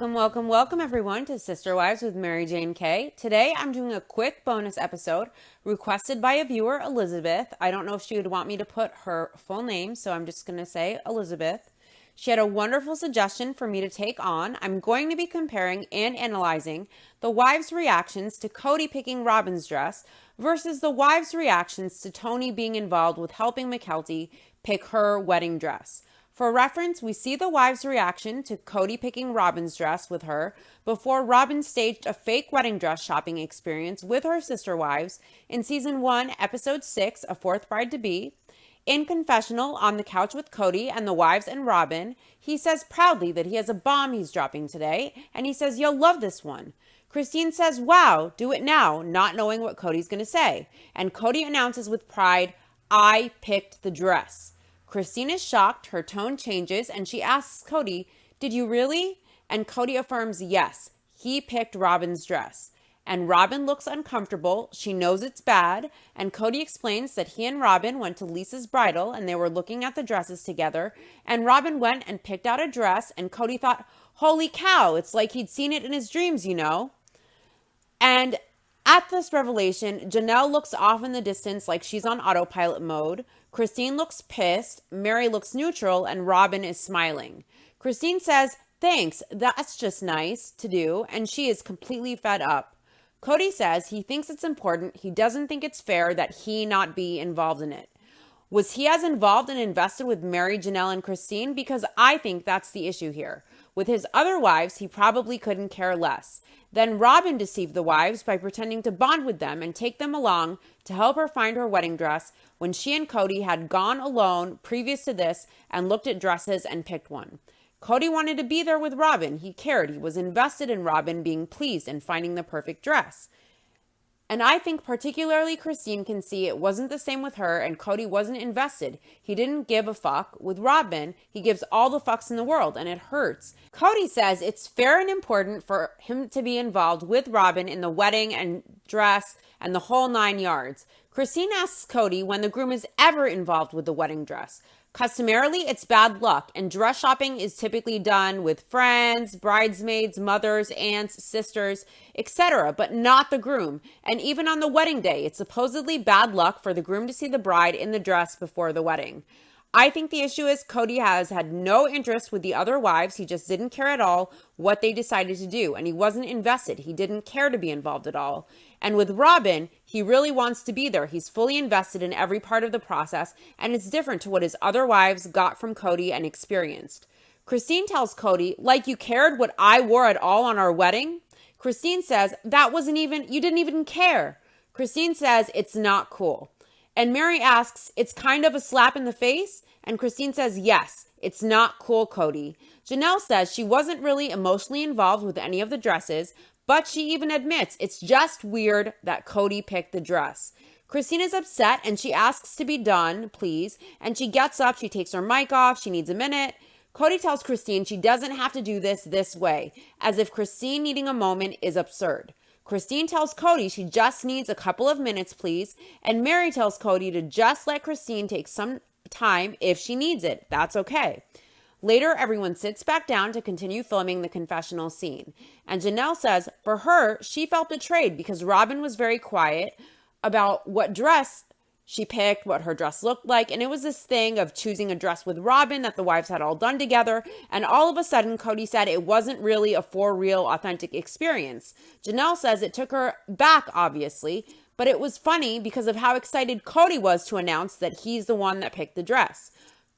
Welcome everyone to Sister Wives with Mary Jane K. Today I'm doing a quick bonus episode requested by a viewer, Elizabeth. I don't know if she would want me to put her full name, so I'm just going to say Elizabeth. She had a wonderful suggestion for me to take on. I'm going to be comparing and analyzing the wives' reactions to Kody picking Robyn's dress versus the wives' reactions to Tony being involved with helping Mykelti pick her wedding dress. For reference, we see the wives' reaction to Kody picking Robyn's dress with her before Robyn staged a fake wedding dress shopping experience with her sister wives in Season 1, Episode 6, A Fourth Bride-to-Be. In confessional on the couch with Kody and the wives and Robyn, he says proudly that he has a bomb he's dropping today, and he says, "You'll love this one." Christine says, "Wow, do it now," not knowing what Cody's going to say. And Kody announces with pride, "I picked the dress." Christine is shocked, her tone changes, and she asks Kody, "Did you really?" And Kody affirms, yes, he picked Robyn's dress. And Robyn looks uncomfortable. She knows it's bad. And Kody explains that he and Robyn went to Lisa's bridal and they were looking at the dresses together. And Robyn went and picked out a dress. And Kody thought, holy cow, it's like he'd seen it in his dreams, you know. And at this revelation, Janelle looks off in the distance like she's on autopilot mode. Christine looks pissed. Mary looks neutral. And Robyn is smiling. Christine says, "Thanks, that's just nice to do." And she is completely fed up. Kody says he thinks it's important. He doesn't think it's fair that he not be involved in it. Was he as involved and invested with Mary, Janelle, and Christine? Because I think that's the issue here. With his other wives, he probably couldn't care less. Then Robyn deceived the wives by pretending to bond with them and take them along to help her find her wedding dress when she and Kody had gone alone previous to this and looked at dresses and picked one. Kody wanted to be there with Robyn. He cared. He was invested in Robyn being pleased and finding the perfect dress. And I think particularly Christine can see it wasn't the same with her and Kody wasn't invested. He didn't give a fuck. With Robyn, he gives all the fucks in the world and it hurts. Kody says it's fair and important for him to be involved with Robyn in the wedding and dress and the whole 9 yards. Christine asks Kody when the groom is ever involved with the wedding dress. Customarily, it's bad luck, and dress shopping is typically done with friends, bridesmaids, mothers, aunts, sisters, etc., but not the groom. And even on the wedding day, it's supposedly bad luck for the groom to see the bride in the dress before the wedding. I think the issue is Kody has had no interest with the other wives. He just didn't care at all what they decided to do, and he wasn't invested. He didn't care to be involved at all. And with Robyn, he really wants to be there. He's fully invested in every part of the process, and it's different to what his other wives got from Kody and experienced. Christine tells Kody, "Like you cared what I wore at all on our wedding?" Christine says, you didn't even care." Christine says, "It's not cool." And Mary asks, "It's kind of a slap in the face?" And Christine says, "Yes, it's not cool, Kody." Janelle says she wasn't really emotionally involved with any of the dresses, but she even admits it's just weird that Kody picked the dress. Christine is upset and she asks to be done, please. And she gets up, she takes her mic off, she needs a minute. Kody tells Christine she doesn't have to do this way, as if Christine needing a moment is absurd. Christine tells Kody she just needs a couple of minutes, please. And Mary tells Kody to just let Christine take some time if she needs it. That's okay. Later, everyone sits back down to continue filming the confessional scene. And Janelle says, for her, she felt betrayed because Robyn was very quiet about what dress she picked, what her dress looked like. And it was this thing of choosing a dress with Robyn that the wives had all done together. And all of a sudden, Kody said it wasn't really a for real, authentic experience. Janelle says it took her back, obviously. But it was funny because of how excited Kody was to announce that he's the one that picked the dress.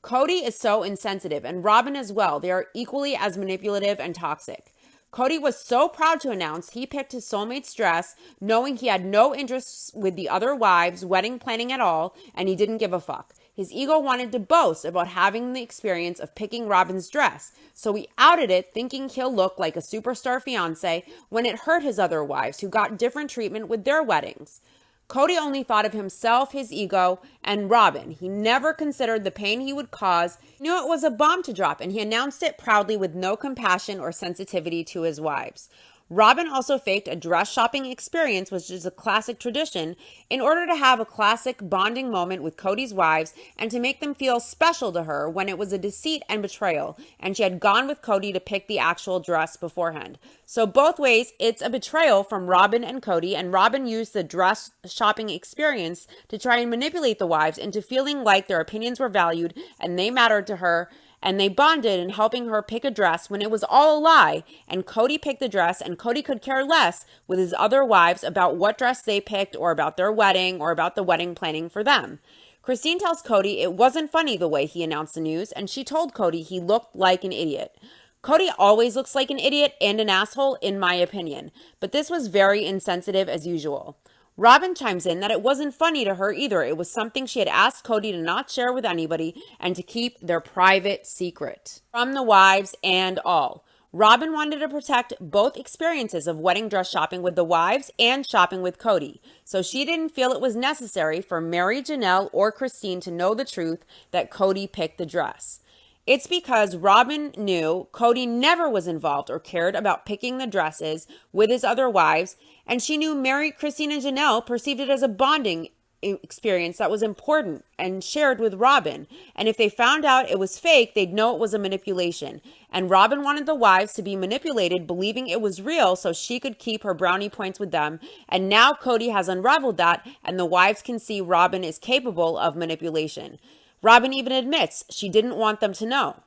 Kody is so insensitive, and Robyn as well. They are equally as manipulative and toxic. Kody was so proud to announce he picked his soulmate's dress, knowing he had no interest with the other wives' wedding planning at all, and he didn't give a fuck. His ego wanted to boast about having the experience of picking Robyn's dress, so he outed it thinking he'll look like a superstar fiancé when it hurt his other wives who got different treatment with their weddings. Kody only thought of himself, his ego, and Robyn. He never considered the pain he would cause. He knew it was a bomb to drop, and he announced it proudly with no compassion or sensitivity to his wives. Robyn also faked a dress shopping experience, which is a classic tradition, in order to have a classic bonding moment with Kody's wives and to make them feel special to her when it was a deceit and betrayal, and she had gone with Kody to pick the actual dress beforehand. So both ways, it's a betrayal from Robyn and Kody, and Robyn used the dress shopping experience to try and manipulate the wives into feeling like their opinions were valued and they mattered to her, and they bonded in helping her pick a dress when it was all a lie, and Kody picked the dress, and Kody could care less with his other wives about what dress they picked or about their wedding or about the wedding planning for them. Christine tells Kody it wasn't funny the way he announced the news, and she told Kody he looked like an idiot. Kody always looks like an idiot and an asshole, in my opinion, but this was very insensitive as usual. Robyn chimes in that it wasn't funny to her either. It was something she had asked Kody to not share with anybody and to keep their private secret from the wives and all. Robyn wanted to protect both experiences of wedding dress shopping with the wives and shopping with Kody, so she didn't feel it was necessary for Meri, Janelle, or Christine to know the truth that Kody picked the dress. It's because Robyn knew Kody never was involved or cared about picking the dresses with his other wives, and she knew Meri, Christine, and Janelle perceived it as a bonding experience that was important and shared with Robyn. And if they found out it was fake, they'd know it was a manipulation. And Robyn wanted the wives to be manipulated, believing it was real so she could keep her brownie points with them. And now Kody has unraveled that, and the wives can see Robyn is capable of manipulation. Robyn even admits she didn't want them to know.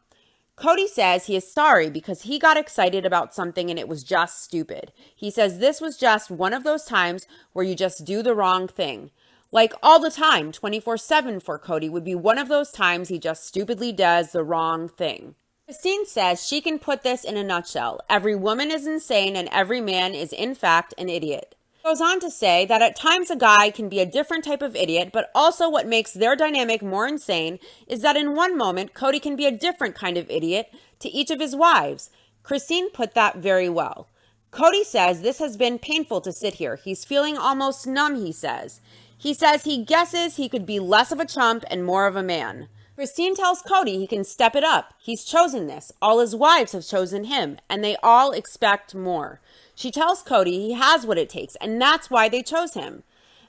Kody says he is sorry because he got excited about something and it was just stupid. He says this was just one of those times where you just do the wrong thing. Like all the time, 24/7 for Kody would be one of those times he just stupidly does the wrong thing. Christine says she can put this in a nutshell. Every woman is insane and every man is in fact an idiot. Goes on to say that at times a guy can be a different type of idiot, but also what makes their dynamic more insane is that in one moment, Kody can be a different kind of idiot to each of his wives. Christine put that very well. Kody says this has been painful to sit here. He's feeling almost numb, he says. He says he guesses he could be less of a chump and more of a man. Christine tells Kody he can step it up. He's chosen this. All his wives have chosen him, and they all expect more. She tells Kody he has what it takes, and that's why they chose him.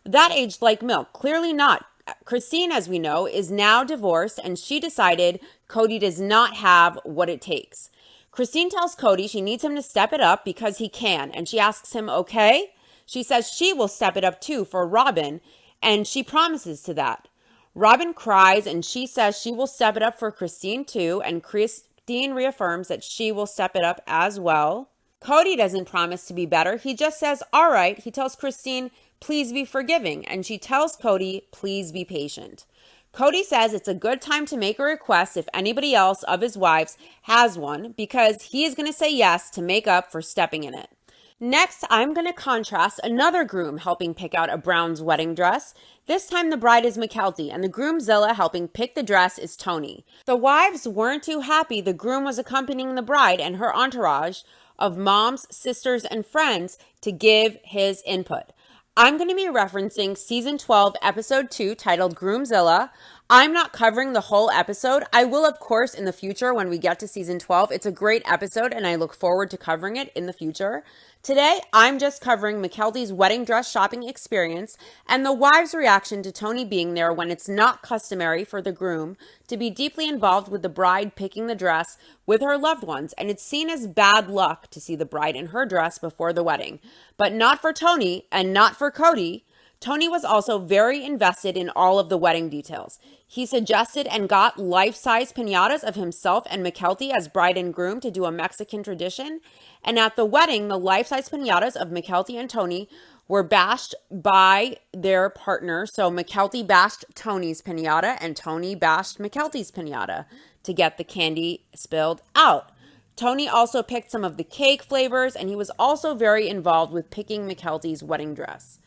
That aged like milk. Clearly not. Christine, as we know, is now divorced, and she decided Kody does not have what it takes. Christine tells Kody she needs him to step it up because he can, and she asks him, okay? She says she will step it up too for Robyn, and she promises to that. Robyn cries, and she says she will step it up for Christine too, and Christine reaffirms that she will step it up as well. Kody doesn't promise to be better. He just says, all right. He tells Christine, please be forgiving. And she tells Kody, please be patient. Kody says it's a good time to make a request if anybody else of his wives has one, because he is going to say yes to make up for stepping in it. Next, I'm going to contrast another groom helping pick out a Brown's wedding dress. This time the bride is Mykelti, and the Groomzilla helping pick the dress is Tony. The wives weren't too happy the groom was accompanying the bride and her entourage of moms, sisters, and friends to give his input. I'm going to be referencing season 12, episode 2, titled Groomzilla. I'm not covering the whole episode. I will, of course, in the future when we get to season 12. It's a great episode, and I look forward to covering it in the future. Today, I'm just covering Mykelti's wedding dress shopping experience and the wives' reaction to Tony being there when it's not customary for the groom to be deeply involved with the bride picking the dress with her loved ones, and it's seen as bad luck to see the bride in her dress before the wedding. But not for Tony and not for Kody. Tony was also very invested in all of the wedding details. He suggested and got life-size piñatas of himself and Mykelti as bride and groom to do a Mexican tradition. And at the wedding, the life-size piñatas of Mykelti and Tony were bashed by their partner. So Mykelti bashed Tony's piñata and Tony bashed Mykelti's piñata to get the candy spilled out. Tony also picked some of the cake flavors, and he was also very involved with picking Mykelti's wedding dress.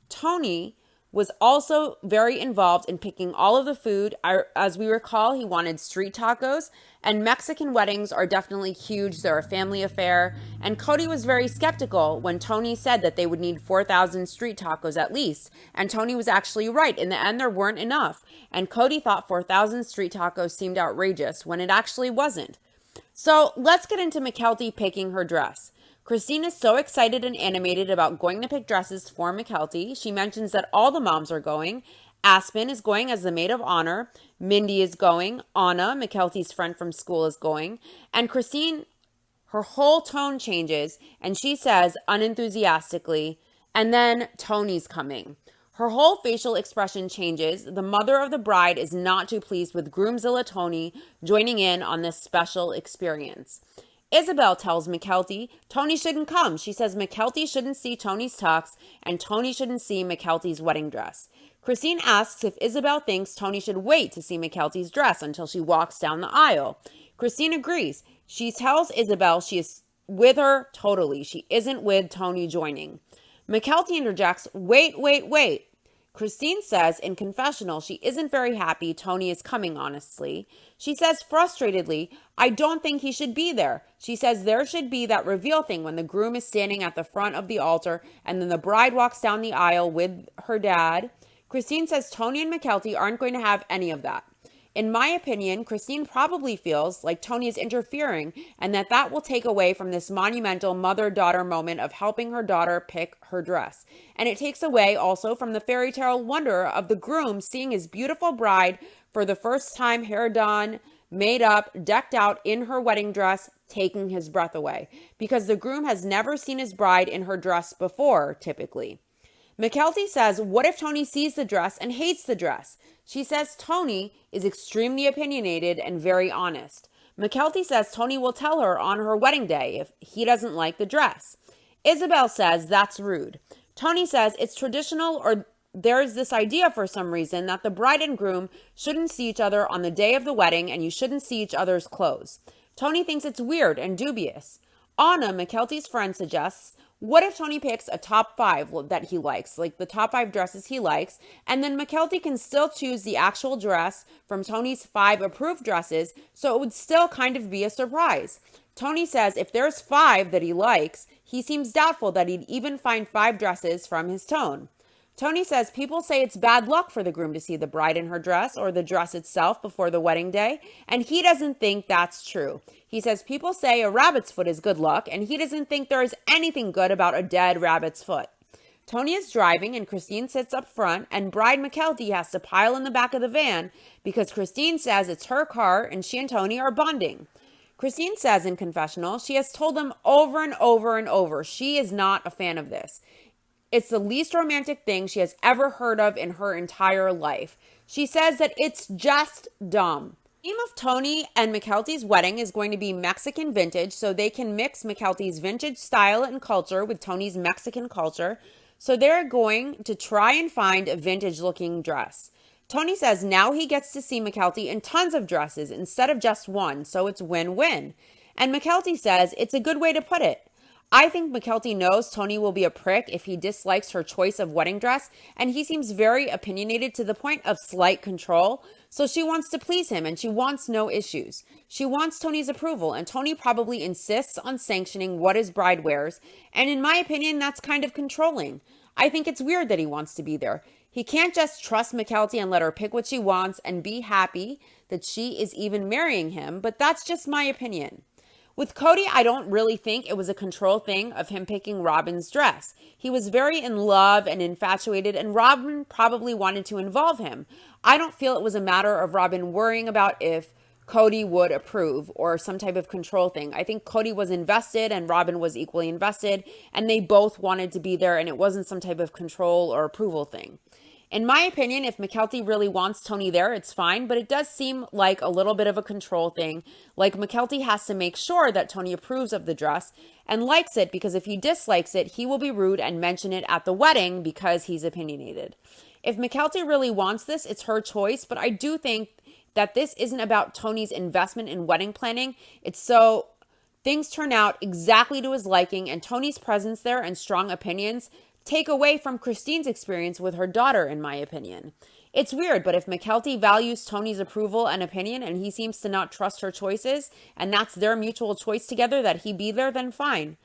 Tony was also very involved in picking all of the food. As we recall, he wanted street tacos, and Mexican weddings are definitely huge. They're a family affair, and Kody was very skeptical when Tony said that they would need 4,000 street tacos at least, and Tony was actually right. In the end, there weren't enough, and Kody thought 4,000 street tacos seemed outrageous when it actually wasn't. So let's get into Mykelti picking her dress. Christine is so excited and animated about going to pick dresses for Mykelti. She mentions that all the moms are going. Aspen is going as the maid of honor. Mindy is going. Anna, Mykelti's friend from school, is going. And Christine, her whole tone changes, and she says unenthusiastically, and then Tony's coming. Her whole facial expression changes. The mother of the bride is not too pleased with Groomzilla Tony joining in on this special experience. Isabel tells Mykelti Tony shouldn't come. She says Mykelti shouldn't see Tony's tux and Tony shouldn't see Mykelti's wedding dress. Christine asks if Isabel thinks Tony should wait to see Mykelti's dress until she walks down the aisle. Christine agrees. She tells Isabel she is with her totally. She isn't with Tony joining. Mykelti interjects, wait. Christine says in confessional she isn't very happy Tony is coming, honestly. She says frustratedly, I don't think he should be there. She says there should be that reveal thing when the groom is standing at the front of the altar and then the bride walks down the aisle with her dad. Christine says Tony and Mykelti aren't going to have any of that. In my opinion, Christine probably feels like Tony is interfering and that will take away from this monumental mother-daughter moment of helping her daughter pick her dress. And it takes away also from the fairy tale wonder of the groom seeing his beautiful bride for the first time, hair done, made up, decked out in her wedding dress, taking his breath away. Because the groom has never seen his bride in her dress before, typically. Mykelti says, what if Tony sees the dress and hates the dress? She says Tony is extremely opinionated and very honest. Mykelti says Tony will tell her on her wedding day if he doesn't like the dress. Isabel says that's rude. Tony says it's traditional or there is this idea for some reason that the bride and groom shouldn't see each other on the day of the wedding and you shouldn't see each other's clothes. Tony thinks it's weird and dubious. Anna, Mykelti's friend, suggests, what if Tony picks a top 5 that he likes, like the top 5 dresses he likes, and then Mykelti can still choose the actual dress from Tony's 5 approved dresses, so it would still kind of be a surprise. Tony says if there's 5 that he likes, he seems doubtful that he'd even find 5 dresses from his tone. Tony says people say it's bad luck for the groom to see the bride in her dress or the dress itself before the wedding day, and he doesn't think that's true. He says people say a rabbit's foot is good luck, and he doesn't think there is anything good about a dead rabbit's foot. Tony is driving, and Christine sits up front, and bride Mykelti has to pile in the back of the van because Christine says it's her car and she and Tony are bonding. Christine says in confessional she has told them over and over she is not a fan of this. It's the least romantic thing she has ever heard of in her entire life. She says that it's just dumb. The theme of Tony and Mykelti's wedding is going to be Mexican vintage, so they can mix Mykelti's vintage style and culture with Tony's Mexican culture. So they're going to try and find a vintage looking dress. Tony says now he gets to see Mykelti in tons of dresses instead of just one, so it's win-win. And Mykelti says it's a good way to put it. I think Mykelti knows Tony will be a prick if he dislikes her choice of wedding dress, and he seems very opinionated to the point of slight control, so she wants to please him and she wants no issues. She wants Tony's approval, and Tony probably insists on sanctioning what his bride wears, and in my opinion, that's kind of controlling. I think it's weird that he wants to be there. He can't just trust Mykelti and let her pick what she wants and be happy that she is even marrying him, but that's just my opinion. With Kody, I don't really think it was a control thing of him picking Robyn's dress. He was very in love and infatuated, and Robyn probably wanted to involve him. I don't feel it was a matter of Robyn worrying about if Kody would approve or some type of control thing. I think Kody was invested and Robyn was equally invested, and they both wanted to be there, and it wasn't some type of control or approval thing. In my opinion, if Mykelti really wants Tony there, it's fine, but it does seem like a little bit of a control thing. Like Mykelti has to make sure that Tony approves of the dress and likes it, because if he dislikes it, he will be rude and mention it at the wedding because he's opinionated. If Mykelti really wants this, it's her choice, but I do think that this isn't about Tony's investment in wedding planning. It's so things turn out exactly to his liking, and Tony's presence there and strong opinions take away from Christine's experience with her daughter, in my opinion. It's weird, but if Mykelti values Tony's approval and opinion and he seems to not trust her choices, and that's their mutual choice together that he be there, then fine.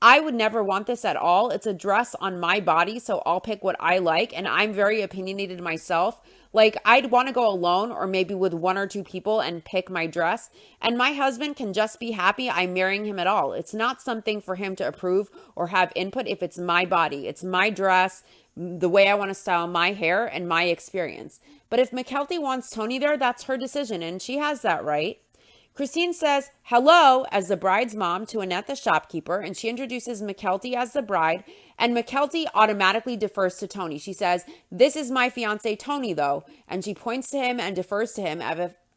I would never want this at all. It's a dress on my body, so I'll pick what I like, and I'm very opinionated myself. Like, I'd want to go alone or maybe with one or two people and pick my dress. And my husband can just be happy I'm marrying him at all. It's not something for him to approve or have input if it's my body. It's my dress, the way I want to style my hair, and my experience. But if Mykelti wants Tony there, that's her decision, and she has that right. Christine says hello as the bride's mom to Annette, the shopkeeper, and she introduces Mykelti as the bride, and Mykelti automatically defers to Tony. She says, "This is my fiance Tony, though," and she points to him and defers to him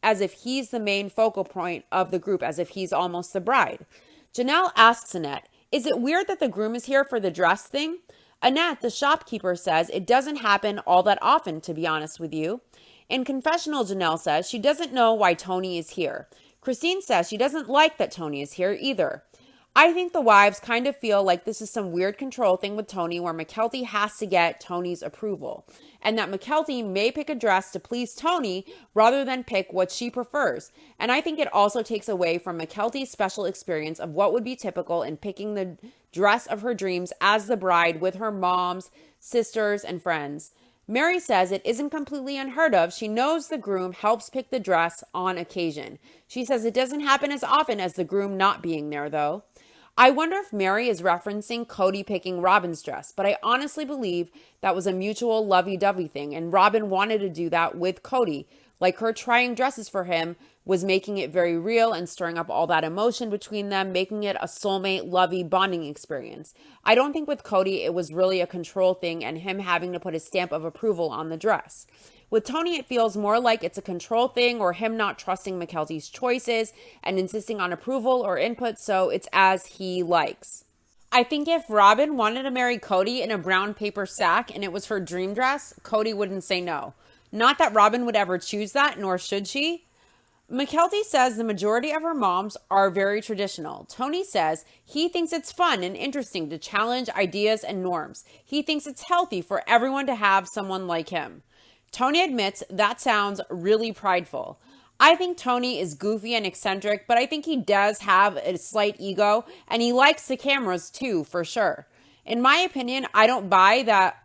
as if he's the main focal point of the group, as if he's almost the bride. Janelle asks Annette, "Is it weird that the groom is here for the dress thing?" Annette, the shopkeeper, says it doesn't happen all that often, to be honest with you. In confessional, Janelle says she doesn't know why Tony is here. Christine says she doesn't like that Tony is here either. I think the wives kind of feel like this is some weird control thing with Tony where Mykelti has to get Tony's approval, and that Mykelti may pick a dress to please Tony rather than pick what she prefers. And I think it also takes away from Mykelti's special experience of what would be typical in picking the dress of her dreams as the bride with her moms, sisters, and friends. Mary says it isn't completely unheard of. She knows the groom helps pick the dress on occasion. She says it doesn't happen as often as the groom not being there, though. I wonder if Mary is referencing Kody picking Robyn's dress, but I honestly believe that was a mutual lovey-dovey thing, and Robyn wanted to do that with Kody. Like, her trying dresses for him was making it very real and stirring up all that emotion between them, making it a soulmate, lovey, bonding experience. I don't think with Kody it was really a control thing and him having to put his stamp of approval on the dress. With Tony, it feels more like it's a control thing or him not trusting Mykelti's choices and insisting on approval or input, so it's as he likes. I think if Robyn wanted to marry Kody in a brown paper sack and it was her dream dress, Kody wouldn't say no. Not that Robyn would ever choose that, nor should she. Mykelti says the majority of her moms are very traditional. Tony says he thinks it's fun and interesting to challenge ideas and norms. He thinks it's healthy for everyone to have someone like him. Tony admits that sounds really prideful. I think Tony is goofy and eccentric, but I think he does have a slight ego, and he likes the cameras too, for sure. In my opinion, I don't buy that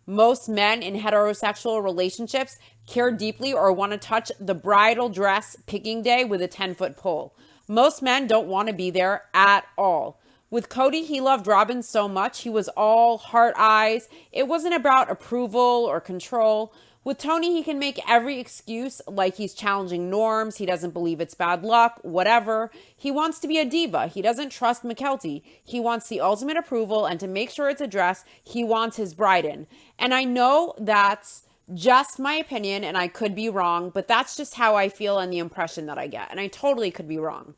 most men in heterosexual relationships care deeply or want to touch the bridal dress picking day with a 10-foot pole. Most men don't want to be there at all. With Kody, he loved Robyn so much, he was all heart eyes. It wasn't about approval or control. With Tony, he can make every excuse, like he's challenging norms, he doesn't believe it's bad luck, whatever. He wants to be a diva. He doesn't trust Mykelti. He wants the ultimate approval, and to make sure it's a dress he wants his bride in. And I know that's just my opinion, and I could be wrong, but that's just how I feel and the impression that I get. And I totally could be wrong.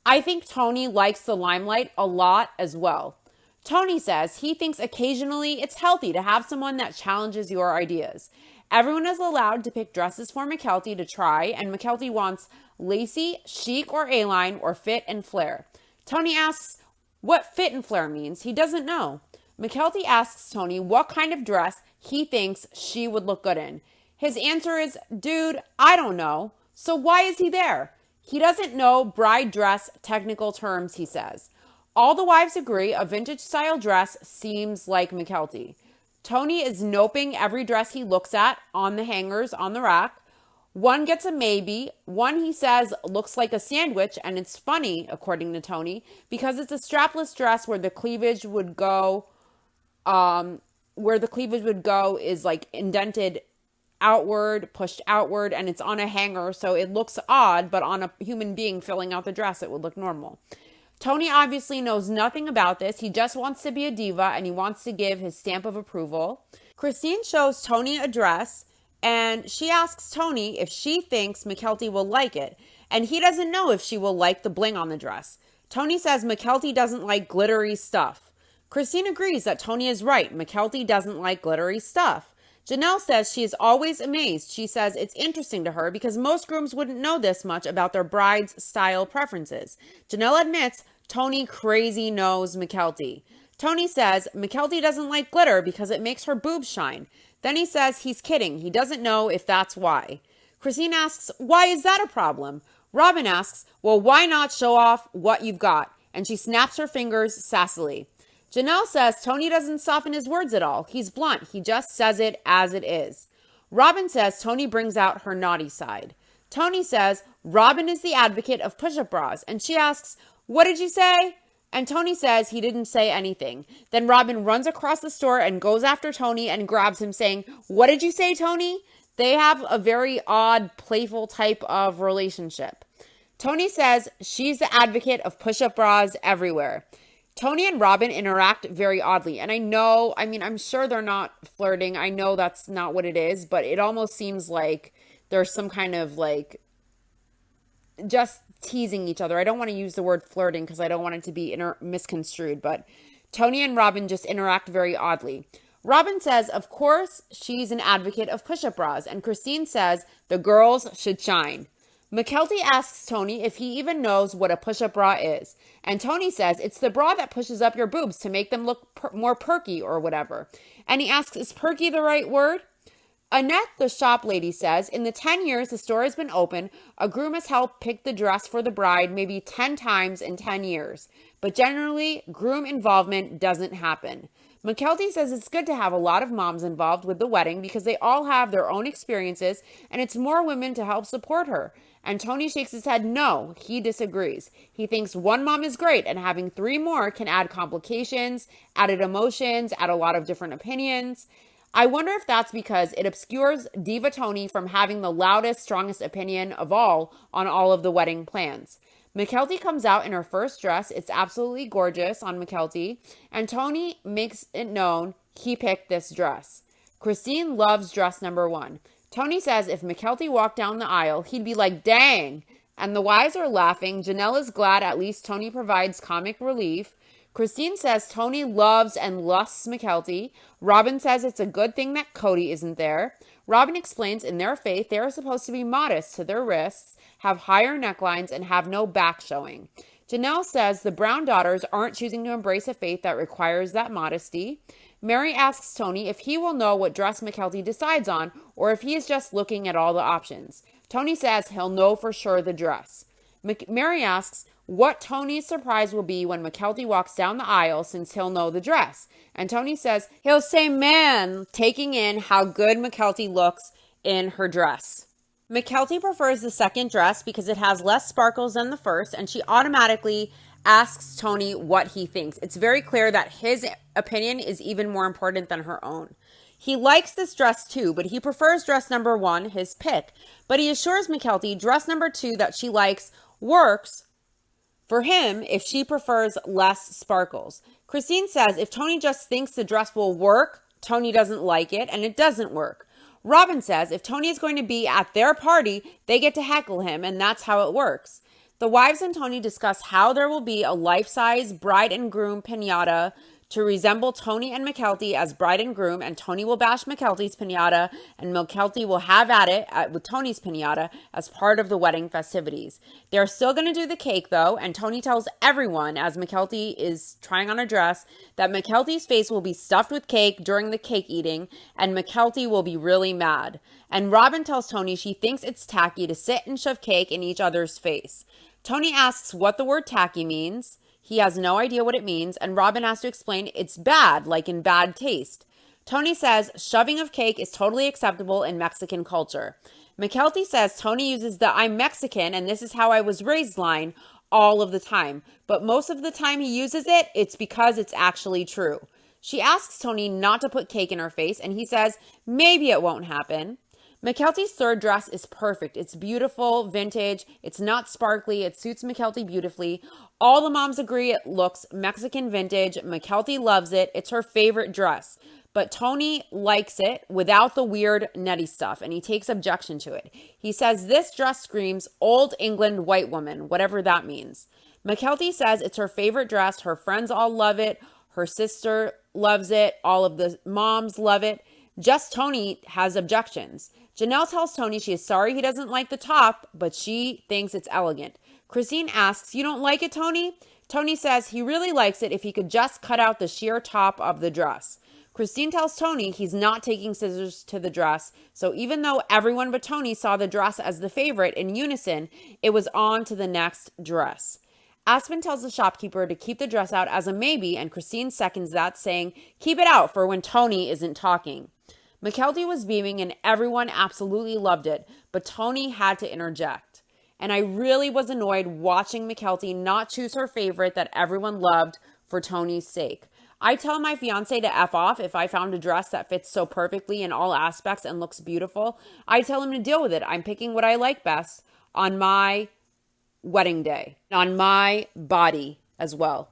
I think Tony likes the limelight a lot as well. Tony says he thinks occasionally it's healthy to have someone that challenges your ideas. Everyone is allowed to pick dresses for Mykelti to try, and Mykelti wants lacy, chic, or A-line, or fit and flare. Tony asks what fit and flare means. He doesn't know. Mykelti asks Tony what kind of dress he thinks she would look good in. His answer is, dude, I don't know. So why is he there? He doesn't know bride dress technical terms, he says. All the wives agree a vintage style dress seems like Mykelti. Tony is noping every dress he looks at on the hangers on the rack. One gets a maybe. One, he says, looks like a sandwich, and it's funny, according to Tony, because it's a strapless dress where the cleavage would go, is like indented outward, pushed outward, and it's on a hanger, so it looks odd, but on a human being filling out the dress, it would look normal. Tony obviously knows nothing about this. He just wants to be a diva, and he wants to give his stamp of approval. Christine shows Tony a dress, and she asks Tony if she thinks Mykelti will like it, and he doesn't know if she will like the bling on the dress. Tony says Mykelti doesn't like glittery stuff. Christine agrees that Tony is right. Mykelti doesn't like glittery stuff. Janelle says she is always amazed. She says it's interesting to her because most grooms wouldn't know this much about their bride's style preferences. Janelle admits Tony crazy knows Mykelti. Tony says Mykelti doesn't like glitter because it makes her boobs shine. Then he says he's kidding. He doesn't know if that's why. Christine asks, why is that a problem? Robyn asks, well, why not show off what you've got? And she snaps her fingers sassily. Janelle says Tony doesn't soften his words at all. He's blunt. He just says it as it is. Robyn says Tony brings out her naughty side. Tony says Robyn is the advocate of push-up bras, and she asks, "What did you say?" And Tony says he didn't say anything. Then Robyn runs across the store and goes after Tony and grabs him, saying, "What did you say, Tony?" They have a very odd, playful type of relationship. Tony says she's the advocate of push-up bras everywhere. Tony and Robyn interact very oddly. And I'm sure they're not flirting. I know that's not what it is, but it almost seems like there's some kind of like just teasing each other. I don't want to use the word flirting because I don't want it to be misconstrued, but Tony and Robyn just interact very oddly. Robyn says, of course, she's an advocate of push-up bras, and Christine says the girls should shine. Mykelti asks Tony if he even knows what a push-up bra is, and Tony says it's the bra that pushes up your boobs to make them look more perky or whatever. And he asks, is perky the right word? Annette, the shop lady, says, in the 10 years the store has been open, a groom has helped pick the dress for the bride maybe 10 times in 10 years. But generally, groom involvement doesn't happen. Mykelti says it's good to have a lot of moms involved with the wedding because they all have their own experiences and it's more women to help support her. And Tony shakes his head no, he disagrees. He thinks one mom is great and having 3 more can add complications, added emotions, add a lot of different opinions. I wonder if that's because it obscures Diva Tony from having the loudest, strongest opinion of all on all of the wedding plans. Mykelti comes out in her first dress. It's absolutely gorgeous on Mykelti, and Tony makes it known he picked this dress. Christine loves dress number 1. Tony says if Mykelti walked down the aisle, he'd be like, dang. And the wives are laughing. Janelle is glad at least Tony provides comic relief. Christine says Tony loves and lusts Mykelti. Robyn says it's a good thing that Kody isn't there. Robyn explains in their faith they are supposed to be modest to their wrists, have higher necklines, and have no back showing. Janelle says the Brown daughters aren't choosing to embrace a faith that requires that modesty. Mary asks Tony if he will know what dress Mykelti decides on or if he is just looking at all the options. Tony says he'll know for sure the dress. Mary asks what Tony's surprise will be when Mykelti walks down the aisle since he'll know the dress. And Tony says he'll say, man, taking in how good Mykelti looks in her dress. Mykelti prefers the second dress because it has less sparkles than the first, and she automatically asks Tony what he thinks. It's very clear that his opinion is even more important than her own. He likes this dress too, but he prefers dress number 1, his pick. But he assures Mykelti dress number 2 that she likes works for him if she prefers less sparkles. Christine says if Tony just thinks the dress will work, Tony doesn't like it, and it doesn't work. Robyn says if Tony is going to be at their party, they get to heckle him, and that's how it works. The wives and Tony discuss how there will be a life-size bride and groom piñata to resemble Tony and Mykelti as bride and groom, and Tony will bash Mykelti's piñata, and Mykelti will have at it with Tony's piñata as part of the wedding festivities. They're still going to do the cake, though, and Tony tells everyone, as Mykelti is trying on a dress, that Mykelti's face will be stuffed with cake during the cake eating, and Mykelti will be really mad. And Robyn tells Tony she thinks it's tacky to sit and shove cake in each other's face. Tony asks what the word tacky means. He has no idea what it means, and Robyn has to explain it's bad, like in bad taste. Tony says shoving of cake is totally acceptable in Mexican culture. Mykelti says Tony uses the I'm Mexican and this is how I was raised line all of the time, but most of the time he uses it, it's because it's actually true. She asks Tony not to put cake in her face, and he says maybe it won't happen. Mykelti's third dress is perfect. It's beautiful, vintage. It's not sparkly. It suits Mykelti beautifully. All the moms agree it looks Mexican vintage. Mykelti loves it. It's her favorite dress. But Tony likes it without the weird nutty stuff, and he takes objection to it. He says this dress screams Old England white woman, whatever that means. Mykelti says it's her favorite dress. Her friends all love it. Her sister loves it. All of the moms love it. Just Tony has objections. Janelle tells Tony she is sorry he doesn't like the top, but she thinks it's elegant. Christine asks, you don't like it, Tony? Tony says he really likes it if he could just cut out the sheer top of the dress. Christine tells Tony he's not taking scissors to the dress, so even though everyone but Tony saw the dress as the favorite in unison, it was on to the next dress. Aspen tells the shopkeeper to keep the dress out as a maybe, and Christine seconds that, saying, keep it out for when Tony isn't talking. Mykelti was beaming and everyone absolutely loved it, but Tony had to interject. And I really was annoyed watching Mykelti not choose her favorite that everyone loved for Tony's sake. I tell my fiance to F off if I found a dress that fits so perfectly in all aspects and looks beautiful. I tell him to deal with it. I'm picking what I like best on my wedding day, on my body as well.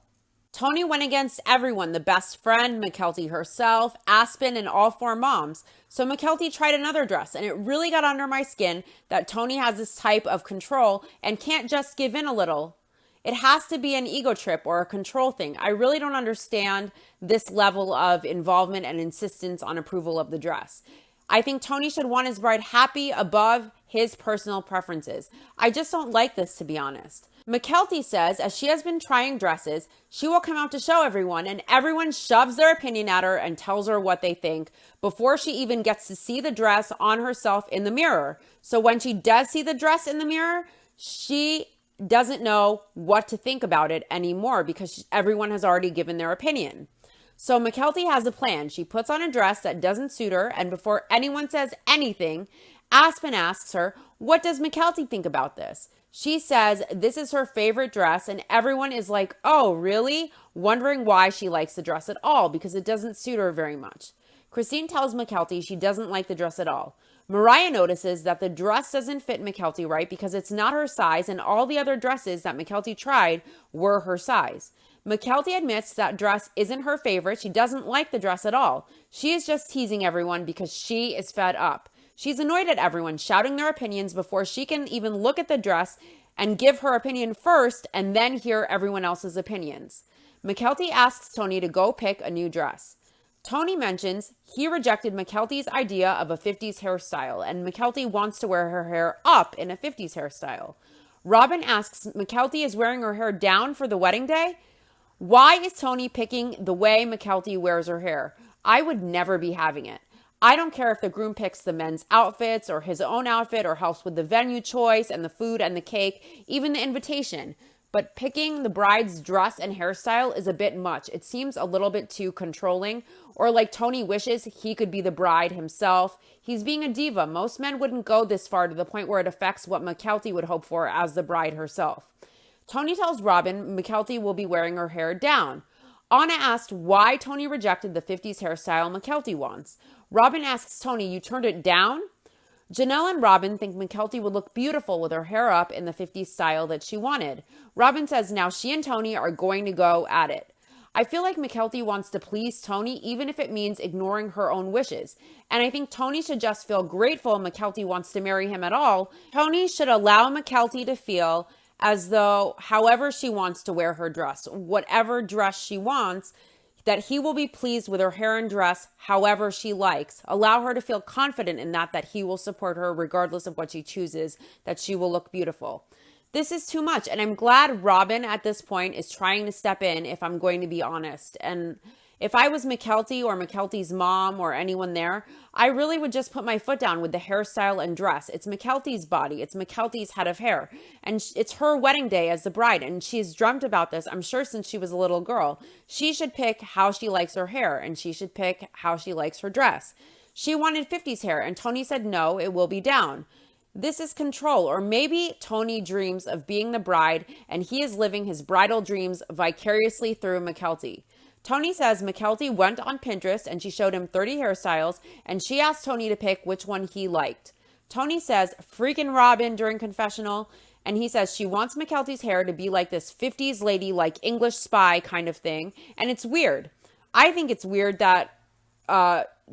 Tony went against everyone, the best friend, Mykelti herself, Aspen, and all four moms. So Mykelti tried another dress, and it really got under my skin that Tony has this type of control and can't just give in a little. It has to be an ego trip or a control thing. I really don't understand this level of involvement and insistence on approval of the dress. I think Tony should want his bride happy above his personal preferences. I just don't like this, to be honest. Mykelti says as she has been trying dresses, she will come out to show everyone, and everyone shoves their opinion at her and tells her what they think before she even gets to see the dress on herself in the mirror. So when she does see the dress in the mirror, she doesn't know what to think about it anymore because everyone has already given their opinion. So Mykelti has a plan. She puts on a dress that doesn't suit her, and before anyone says anything, Aspen asks her, what does Mykelti think about this? She says this is her favorite dress, and everyone is like, oh, really? Wondering why she likes the dress at all because it doesn't suit her very much. Christine tells Mykelti she doesn't like the dress at all. Mariah notices that the dress doesn't fit Mykelti right because it's not her size, and all the other dresses that Mykelti tried were her size. Mykelti admits that dress isn't her favorite. She doesn't like the dress at all. She is just teasing everyone because she is fed up. She's annoyed at everyone shouting their opinions before she can even look at the dress and give her opinion first and then hear everyone else's opinions. Mykelti asks Tony to go pick a new dress. Tony mentions he rejected Mykelti's idea of a 50s hairstyle, and Mykelti wants to wear her hair up in a 50s hairstyle. Robyn asks Mykelti is wearing her hair down for the wedding day. Why is Tony picking the way Mykelti wears her hair? I would never be having it. I don't care if the groom picks the men's outfits or his own outfit or helps with the venue choice and the food and the cake, even the invitation. But picking the bride's dress and hairstyle is a bit much. It seems a little bit too controlling, or like Tony wishes he could be the bride himself. He's being a diva. Most men wouldn't go this far to the point where it affects what Mykelti would hope for as the bride herself. Tony tells Robyn Mykelti will be wearing her hair down. Anna asked why Tony rejected the 50s hairstyle Mykelti wants. Robyn asks Tony, you turned it down? Janelle and Robyn think Mykelti would look beautiful with her hair up in the 50s style that she wanted. Robyn says now she and Tony are going to go at it. I feel like Mykelti wants to please Tony even if it means ignoring her own wishes. And I think Tony should just feel grateful Mykelti wants to marry him at all. Tony should allow Mykelti to feel as though however she wants to wear her dress, whatever dress she wants, that he will be pleased with her hair and dress however she likes. Allow her to feel confident in that he will support her regardless of what she chooses, that she will look beautiful. This is too much, and I'm glad Robyn at this point is trying to step in, if I'm going to be honest. And if I was Mykelti or Mykelti's mom or anyone there, I really would just put my foot down with the hairstyle and dress. It's Mykelti's body. It's Mykelti's head of hair. And it's her wedding day as the bride. And she's dreamt about this, I'm sure, since she was a little girl. She should pick how she likes her hair, and she should pick how she likes her dress. She wanted 50s hair, and Tony said, no, it will be down. This is control. Or maybe Tony dreams of being the bride, and he is living his bridal dreams vicariously through Mykelti. Tony says Mykelti went on Pinterest and she showed him 30 hairstyles, and she asked Tony to pick which one he liked. Tony says freaking Robyn during confessional, and he says she wants Mykelti's hair to be like this 50s lady, like English spy kind of thing, and it's weird. I think it's weird that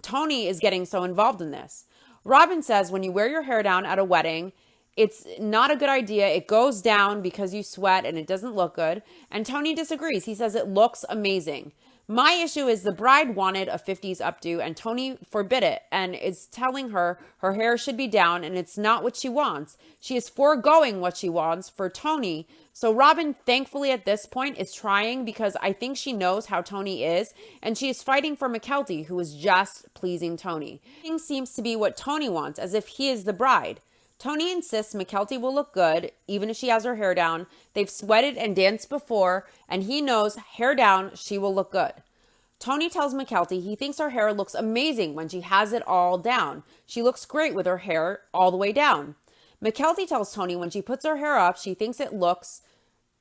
Tony is getting so involved in this. Robyn says when you wear your hair down at a wedding, it's not a good idea. It goes down because you sweat and it doesn't look good. And Tony disagrees. He says it looks amazing. My issue is the bride wanted a 50s updo and Tony forbid it and is telling her her hair should be down, and it's not what she wants. She is foregoing what she wants for Tony. So Robyn, thankfully at this point, is trying because I think she knows how Tony is, and she is fighting for Mykelti, who is just pleasing Tony. Everything seems to be what Tony wants, as if he is the bride. Tony insists Mykelti will look good, even if she has her hair down. They've sweated and danced before, and he knows hair down, she will look good. Tony tells Mykelti he thinks her hair looks amazing when she has it all down. She looks great with her hair all the way down. Mykelti tells Tony when she puts her hair up, she thinks it looks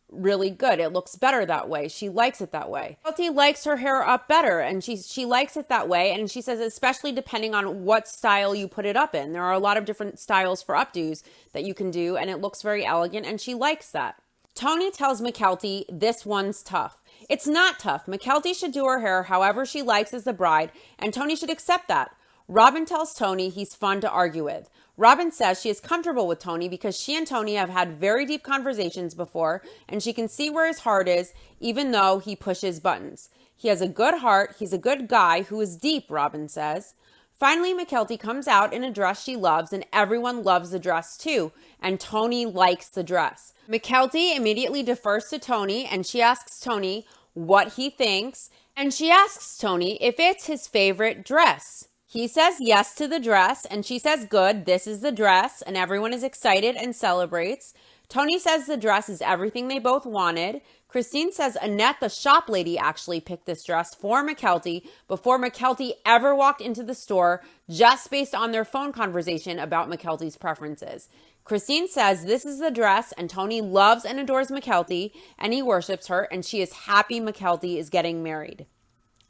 really good. It looks better that way. She likes it that way. Mykelti likes her hair up better, and she likes it that way. And she says, especially depending on what style you put it up in. There are a lot of different styles for updos that you can do, and it looks very elegant, and she likes that. Tony tells Mykelti this one's tough. It's not tough. Mykelti should do her hair however she likes as the bride, and Tony should accept that. Robyn tells Tony he's fun to argue with. Robyn says she is comfortable with Tony because she and Tony have had very deep conversations before, and she can see where his heart is, even though he pushes buttons. He has a good heart. He's a good guy who is deep, Robyn says. Finally, Mykelti comes out in a dress she loves, and everyone loves the dress too, and Tony likes the dress. Mykelti immediately defers to Tony, and she asks Tony what he thinks, and she asks Tony if it's his favorite dress. He says yes to the dress, and she says, good, this is the dress, and everyone is excited and celebrates. Tony says the dress is everything they both wanted. Christine says Annette, the shop lady, actually picked this dress for Mykelti before Mykelti ever walked into the store, just based on their phone conversation about Mykelti's preferences. Christine says this is the dress, and Tony loves and adores Mykelti, and he worships her, and she is happy Mykelti is getting married.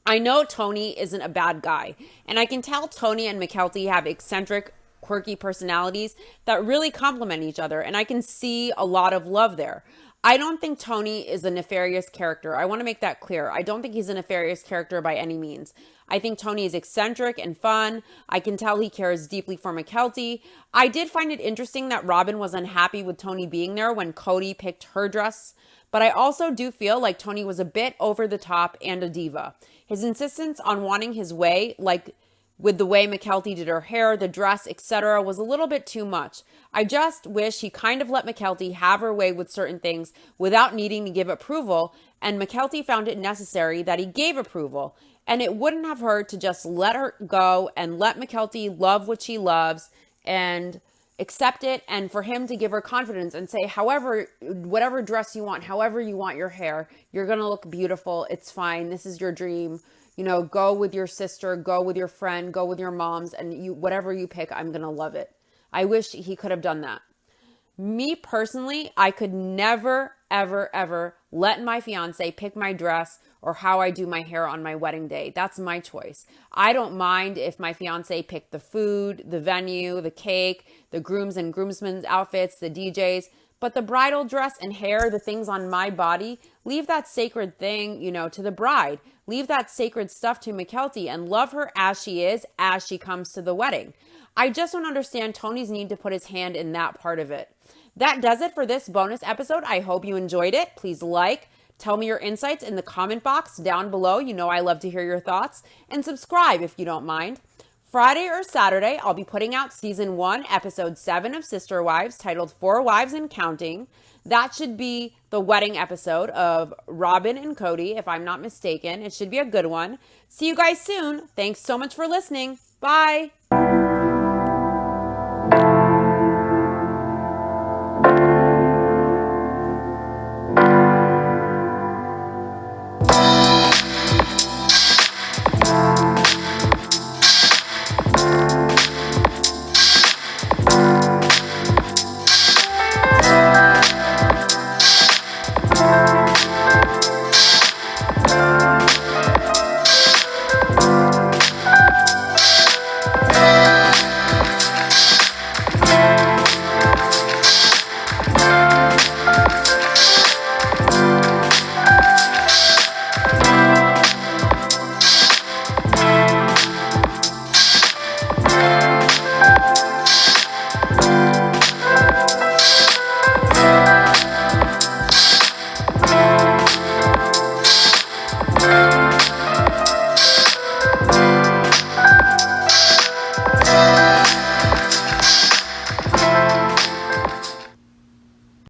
I know Tony isn't a bad guy, and I can tell Tony and Mykelti have eccentric, quirky personalities that really complement each other, and I can see a lot of love there. I don't think Tony is a nefarious character. I want to make that clear. I don't think he's a nefarious character by any means. I think Tony is eccentric and fun. I can tell he cares deeply for Mykelti. I did find it interesting that Robyn was unhappy with Tony being there when Kody picked her dress, but I also do feel like Tony was a bit over the top and a diva. His insistence on wanting his way, like with the way Mykelti did her hair, the dress, etc., was a little bit too much. I just wish he kind of let Mykelti have her way with certain things without needing to give approval, and Mykelti found it necessary that he gave approval. And it wouldn't have hurt to just let her go and let Mykelti love what she loves and accept it, and for him to give her confidence and say, however, whatever dress you want, however you want your hair, you're going to look beautiful. It's fine. This is your dream. You know, go with your sister, go with your friend, go with your moms, and whatever you pick, I'm going to love it. I wish he could have done that. Me personally, I could never, ever, ever let my fiance pick my dress or how I do my hair on my wedding day. That's my choice. I don't mind if my fiance picked the food, the venue, the cake, the grooms and groomsmen's outfits, the DJs, but the bridal dress and hair, the things on my body, leave that sacred thing, to the bride. Leave that sacred stuff to Mykelti and love her as she is, as she comes to the wedding. I just don't understand Tony's need to put his hand in that part of it. That does it for this bonus episode. I hope you enjoyed it. Please tell me your insights in the comment box down below. I love to hear your thoughts. And subscribe if you don't mind. Friday or Saturday, I'll be putting out Season 1, Episode 7 of Sister Wives, titled 4 Wives and Counting. That should be the wedding episode of Robyn and Kody, if I'm not mistaken. It should be a good one. See you guys soon. Thanks so much for listening. Bye.